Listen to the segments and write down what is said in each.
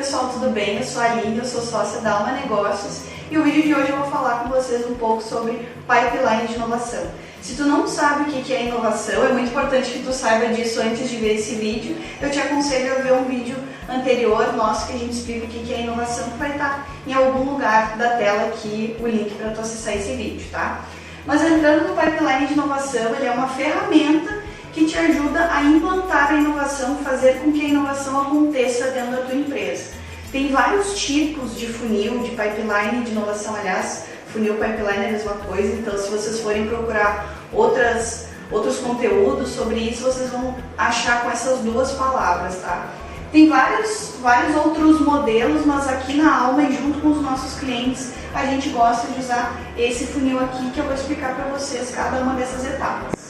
pessoal, tudo bem? Eu sou a Aline, eu sou sócia da Alma Negócios e o vídeo de hoje eu vou falar com vocês um pouco sobre pipeline de inovação. Se tu não sabe o que é inovação, é muito importante que tu saiba disso antes de ver esse vídeo. Eu te aconselho a ver um vídeo anterior nosso que a gente explica o que é inovação, que vai estar em algum lugar da tela aqui o link para tu acessar esse vídeo, tá? Mas entrando no pipeline de inovação, ele é uma ferramenta que te ajuda a implantar a inovação, fazer com que a inovação aconteça dentro da tua empresa. Tem vários tipos de funil, de pipeline de inovação, aliás, funil pipeline é a mesma coisa, então se vocês forem procurar outros conteúdos sobre isso, vocês vão achar com essas duas palavras, tá? Tem vários outros modelos, mas aqui na Alma e junto com os nossos clientes, a gente gosta de usar esse funil aqui que eu vou explicar para vocês cada uma dessas etapas.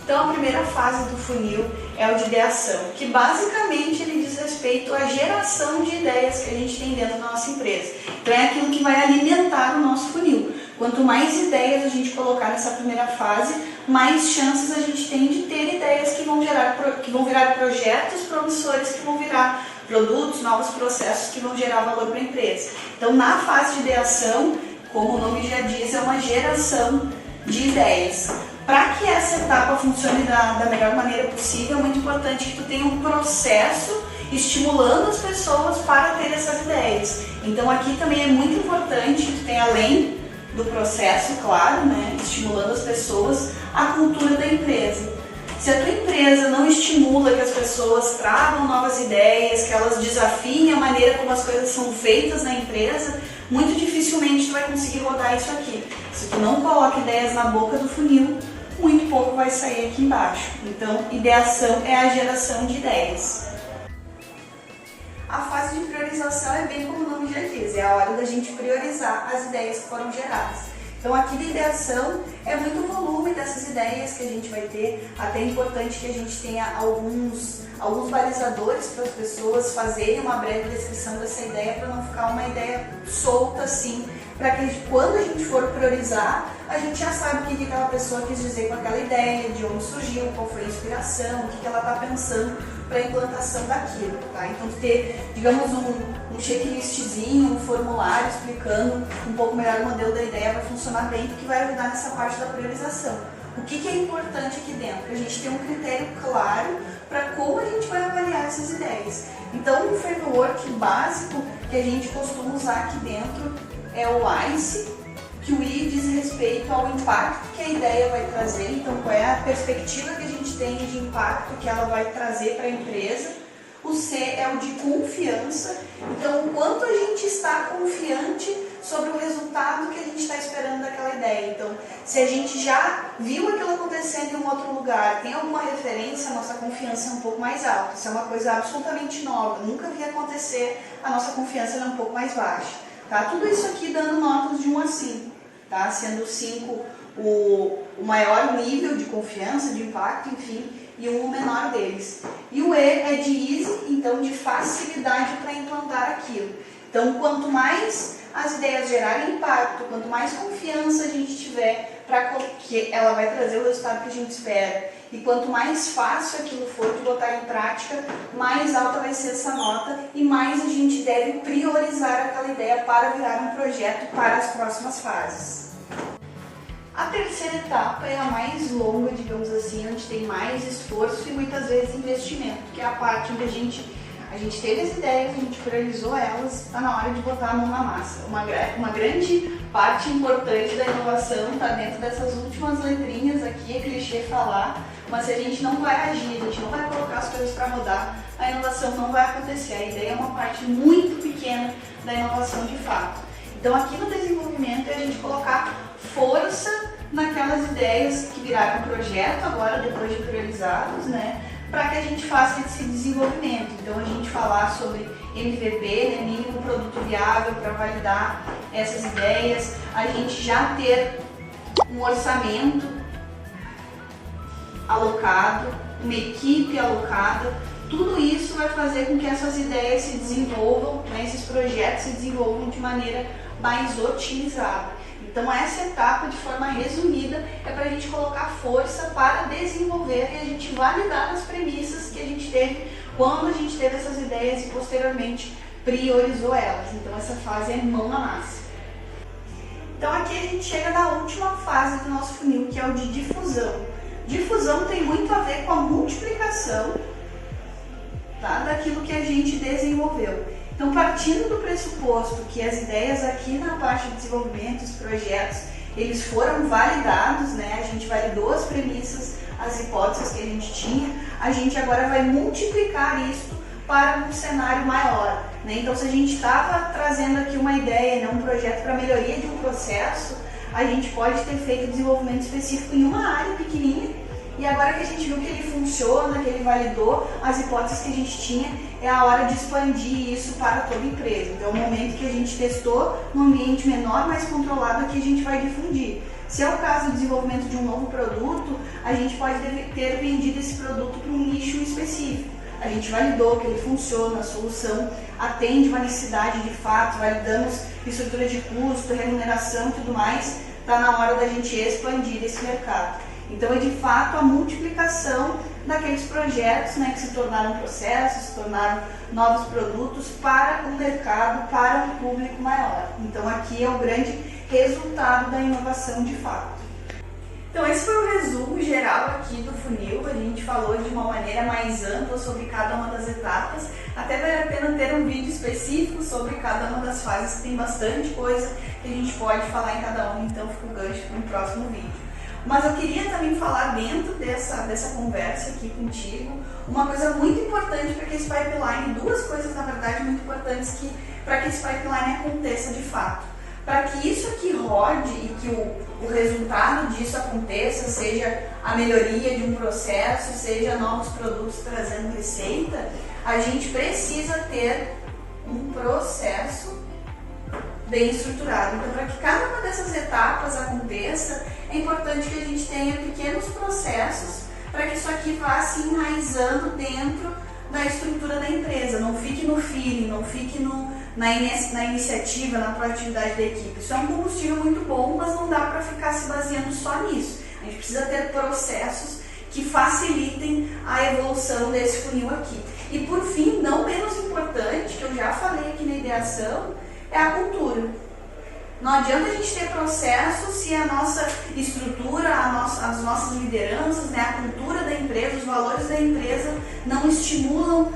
Então a primeira fase do funil é o de ideação, que basicamente ele diz respeito à geração de ideias que a gente tem dentro da nossa empresa. Então é aquilo que vai alimentar o nosso funil. Quanto mais ideias a gente colocar nessa primeira fase, mais chances a gente tem de ter ideias que vão virar projetos promissores, que vão virar produtos, novos processos que vão gerar valor para a empresa. Então na fase de ideação, como o nome já diz, é uma geração de ideias. Para que essa etapa funcione da melhor maneira possível, é muito importante que tu tenha um processo estimulando as pessoas para ter essas ideias. Então aqui também é muito importante que tu tenha, além do processo, claro, né, estimulando as pessoas, a cultura da empresa. Se a tua empresa não estimula que as pessoas tragam novas ideias, que elas desafiem a maneira como as coisas são feitas na empresa, muito dificilmente tu vai conseguir rodar isso aqui. Se tu não coloca ideias na boca do funil, muito pouco vai sair aqui embaixo. Então, ideação é a geração de ideias. A fase de priorização é bem como o nome já diz, é a hora da gente priorizar as ideias que foram geradas. Então aqui da ideação é muito volume dessas ideias que a gente vai ter, até é importante que a gente tenha alguns balizadores para as pessoas fazerem uma breve descrição dessa ideia, para não ficar uma ideia solta assim, para que quando a gente for priorizar, a gente já sabe o que aquela pessoa quis dizer com aquela ideia, de onde surgiu, qual foi a inspiração, o que ela está pensando para a implantação daquilo, tá? Então ter, digamos, um checklistzinho, um formulário explicando um pouco melhor o modelo da ideia vai funcionar bem, porque vai ajudar nessa parte da priorização. O que é importante aqui dentro? A gente tem um critério claro para como a gente vai avaliar essas ideias. Então um framework básico que a gente costuma usar aqui dentro é o ICE, que o I diz respeito ao impacto que a ideia vai trazer, então qual é a perspectiva que a gente tem de impacto que ela vai trazer para a empresa. O C é o de confiança, então o quanto a gente está confiante sobre o resultado que a gente está esperando daquela ideia. Então, se a gente já viu aquilo acontecendo em um outro lugar, tem alguma referência, a nossa confiança é um pouco mais alta. Isso é uma coisa absolutamente nova, nunca vi acontecer, a nossa confiança é um pouco mais baixa. Tá? Tudo isso aqui dando notas de 1 a 5, tá? Sendo 5 o maior nível de confiança, de impacto, enfim, e 1 o menor deles. E o E é de easy, então de facilidade para implantar aquilo. Então, quanto mais as ideias gerarem impacto, quanto mais confiança a gente tiver para que ela vai trazer o resultado que a gente espera, e quanto mais fácil aquilo for de botar em prática, mais alta vai ser essa nota e mais a gente deve priorizar aquela ideia para virar um projeto para as próximas fases. A terceira etapa é a mais longa, digamos assim, onde tem mais esforço e muitas vezes investimento, que é a parte onde a gente teve as ideias, a gente priorizou elas, está na hora de botar a mão na massa. Uma grande parte importante da inovação está dentro dessas últimas letrinhas aqui, é clichê falar, mas se a gente não vai agir, a gente não vai colocar as coisas para rodar, a inovação não vai acontecer. A ideia é uma parte muito pequena da inovação de fato. Então aqui no desenvolvimento é a gente colocar força naquelas ideias que viraram um projeto agora, depois de priorizados, né? Para que a gente faça esse desenvolvimento. Então a gente falar sobre MVP, né, mínimo produto viável, para validar essas ideias, a gente já ter um orçamento alocado, uma equipe alocada, tudo isso vai fazer com que essas ideias se desenvolvam, né, esses projetos se desenvolvam de maneira mais otimizada. Então essa etapa, de forma resumida, é para a gente colocar força para desenvolver e a gente validar as premissas que a gente teve quando a gente teve essas ideias e posteriormente priorizou elas. Então essa fase é mão na massa. Então aqui a gente chega na última fase do nosso funil, que é o de difusão. Difusão tem muito a ver com a multiplicação, tá, daquilo que a gente desenvolveu. Então, partindo do pressuposto que as ideias aqui na parte de desenvolvimento, os projetos, eles foram validados, né? A gente validou as premissas, as hipóteses que a gente tinha, a gente agora vai multiplicar isso para um cenário maior, né? Então, se a gente estava trazendo aqui uma ideia, né, um projeto para melhoria de um processo, a gente pode ter feito desenvolvimento específico em uma área pequenininha, e agora que a gente viu que ele funciona, que ele validou as hipóteses que a gente tinha, é a hora de expandir isso para toda a empresa. Então, é o momento que a gente testou num ambiente menor, mais controlado, que a gente vai difundir. Se é o caso do desenvolvimento de um novo produto, a gente pode ter vendido esse produto para um nicho específico. A gente validou que ele funciona, a solução atende uma necessidade de fato, validamos estrutura de custo, remuneração e tudo mais, está na hora da gente expandir esse mercado. Então, é de fato a multiplicação daqueles projetos, né, que se tornaram processos, se tornaram novos produtos para um mercado, para um público maior. Então, aqui é o grande resultado da inovação de fato. Então, esse foi o resumo geral aqui do funil. A gente falou de uma maneira mais ampla sobre cada uma das etapas. Até vale a pena ter um vídeo específico sobre cada uma das fases, que tem bastante coisa que a gente pode falar em cada uma, então fica o gancho para um próximo vídeo. Mas eu queria também falar dentro dessa conversa aqui contigo uma coisa muito importante para que esse pipeline, duas coisas na verdade muito importantes para que esse pipeline aconteça de fato. Para que isso aqui rode e que o resultado disso aconteça, seja a melhoria de um processo, seja novos produtos trazendo receita, a gente precisa ter um processo bem estruturado. Então, para que cada uma dessas etapas aconteça, é importante que a gente tenha pequenos processos para que isso aqui vá se enraizando dentro da estrutura da empresa, não fique no feeling, não fique na iniciativa, na proatividade da equipe. Isso é um combustível muito bom, mas não dá para ficar se baseando só nisso. A gente precisa ter processos que facilitem a evolução desse funil aqui. E por fim, não menos importante, que eu já falei aqui na ideação, é a cultura. Não adianta a gente ter processos se a nossa estrutura, as nossas lideranças, né, a cultura da empresa, os valores da empresa não estimulam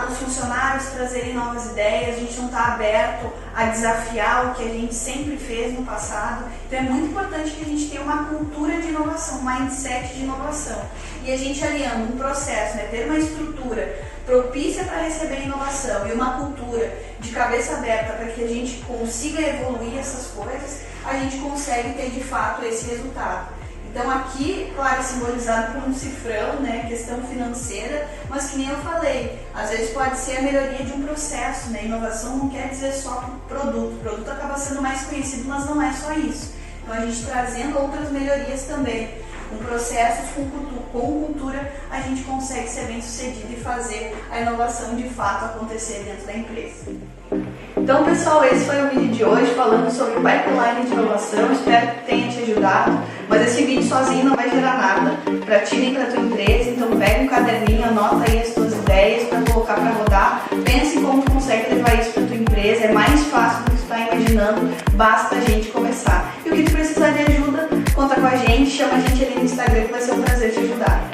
os funcionários a trazerem novas ideias, a gente não está aberto a desafiar o que a gente sempre fez no passado. Então é muito importante que a gente tenha uma cultura de inovação, um mindset de inovação. E a gente aliando um processo, né, ter uma estrutura propícia para receber inovação e uma cultura de cabeça aberta para que a gente consiga evoluir essas coisas, a gente consegue ter de fato esse resultado. Então aqui, claro, é simbolizado por um cifrão, né, questão financeira, mas que nem eu falei, às vezes pode ser a melhoria de um processo, né, inovação não quer dizer só produto, o produto acaba sendo mais conhecido, mas não é só isso. Então a gente trazendo outras melhorias também, com processos, com cultura, a gente consegue ser bem sucedido e fazer a inovação de fato acontecer dentro da empresa. Então, pessoal, esse foi o vídeo de hoje falando sobre pipeline de inovação. Espero que tenha te ajudado, mas esse vídeo sozinho não vai gerar nada para ti nem para tua empresa. Então, pega um caderninho, anota aí as tuas ideias para colocar para rodar. Pensa em como tu consegue levar isso para tua empresa. É mais fácil do que tu está imaginando, basta a gente começar. E o que tu precisar de ajuda, conta com a gente, chama a gente ali no Instagram que vai ser um prazer te ajudar.